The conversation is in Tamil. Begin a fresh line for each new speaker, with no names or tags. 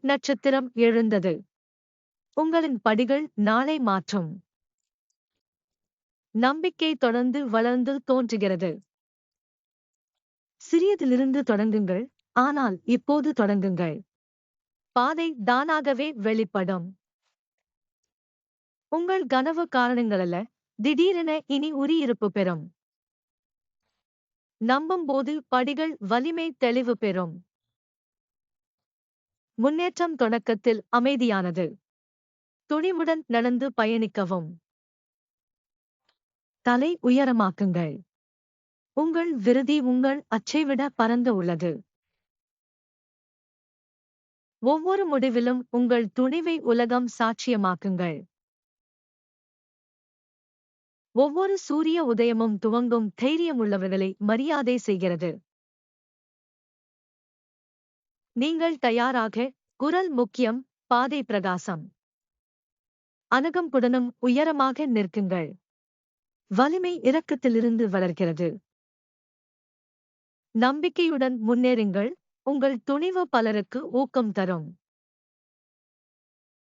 நட்சத்திரம் எழுந்தது. உங்களின் படிகள் நாளை மாற்றும். நம்பிக்கை தொடர்ந்து வளர்ந்து தோன்றுகிறது. சிறியதிலிருந்து தொடங்குங்கள், ஆனால் இப்போது தொடங்குங்கள். பாதை தானாகவே வெளிப்படும். உங்கள் கனவு காரணங்களல்ல, திடீரென இனி உரியிருப்பு பெறும். நம்பும்போது படிகள் வலிமை தெளிவு பெறும். முன்னேற்றம் தொடக்கத்தில் அமைதியானது. துணிவுடன் நடந்து பயணிக்கவும். தலை உயரமாக்குங்கள். உங்கள் விருதி உங்கள் அச்சைவிட பரந்து உள்ளது. ஒவ்வொரு முடிவிலும் உங்கள் துணிவை உலகம் சாட்சியமாக்குங்கள். ஒவ்வொரு சூரிய உதயமும் துவங்கும் தைரியமுள்ளவர்களை மரியாதை செய்கிறது. நீங்கள் தயாராக. குரல் முக்கியம், பாதை பிரகாசம். அணுகம்புடனும் உயரமாக நிற்குங்கள். வலிமை இரக்கத்திலிருந்து வளர்கிறது. நம்பிக்கையுடன் முன்னேறுங்கள், உங்கள் துணிவு பலருக்கு ஊக்கம் தரும்.